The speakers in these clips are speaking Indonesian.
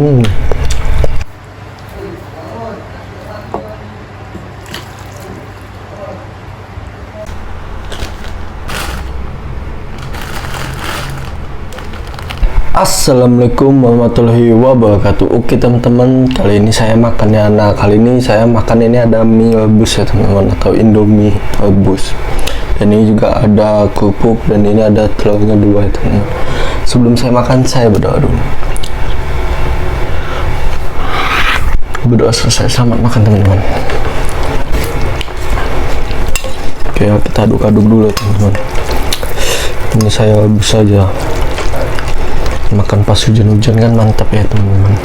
Assalamualaikum warahmatullahi wabarakatuh. Oke teman-teman, kali ini saya makan ya. Nah, kali ini saya makan ini ada mie rebus ya teman-teman, atau indomie rebus. Dan ini juga ada kerupuk, dan ini ada telurnya 2 ya teman-teman. Sebelum saya makan, saya berdoa dulu. Berdoa selesai, selamat makan teman-teman. Oke, kita aduk-aduk dulu ya teman-teman. Ini saya rebus saja. Makan pas hujan-hujan kan mantap ya teman-teman.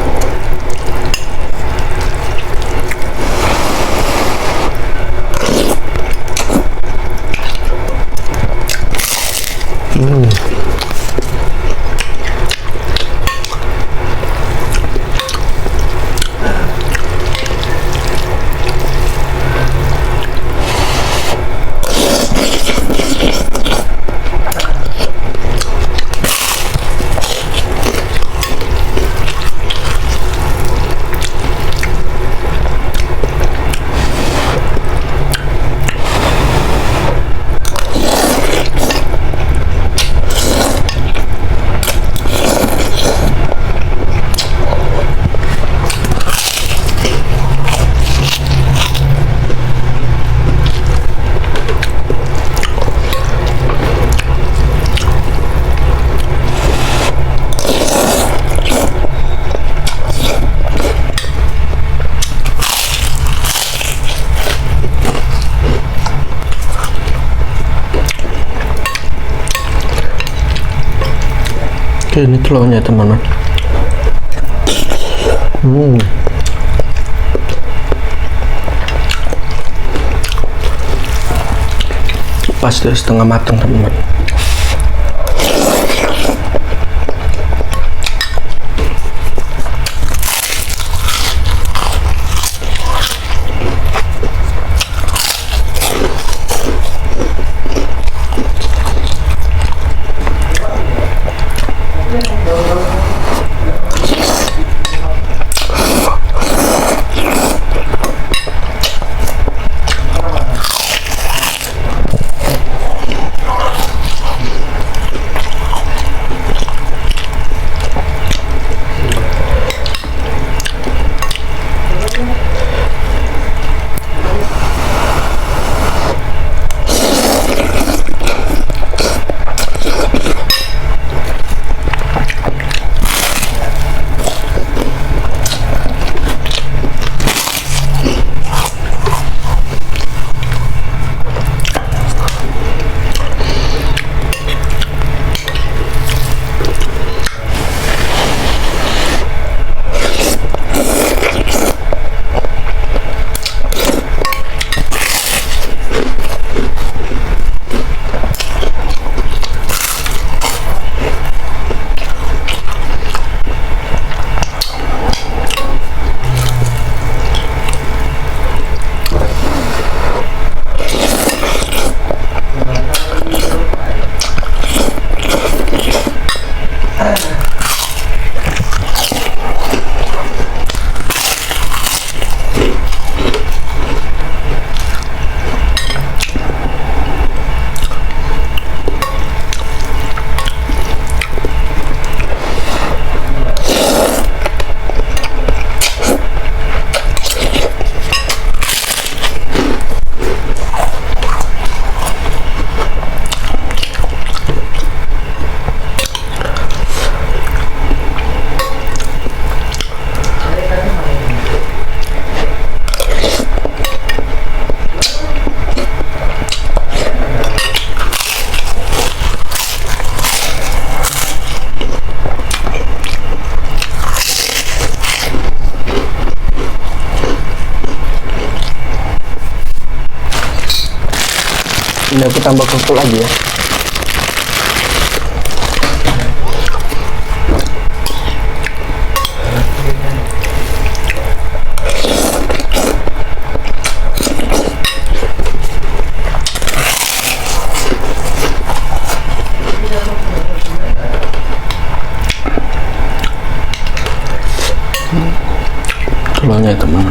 Oke, ini telurnya teman-teman. Pas dari setengah matang teman-teman. Ini aku tambah kerupuk lagi ya. sambelnya teman.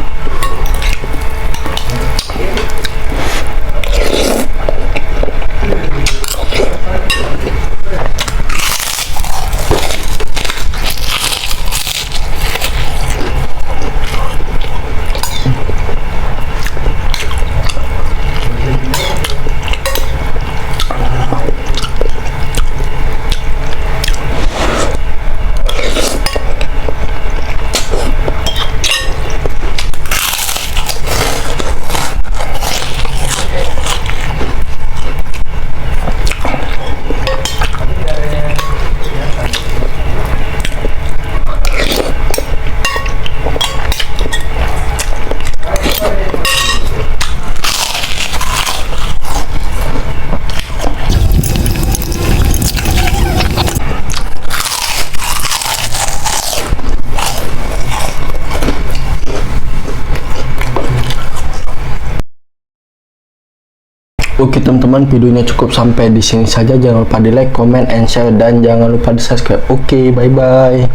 Oke teman-teman, videonya cukup sampai di sini saja. Jangan lupa di like, comment, and share, dan jangan lupa di subscribe. Oke, bye bye.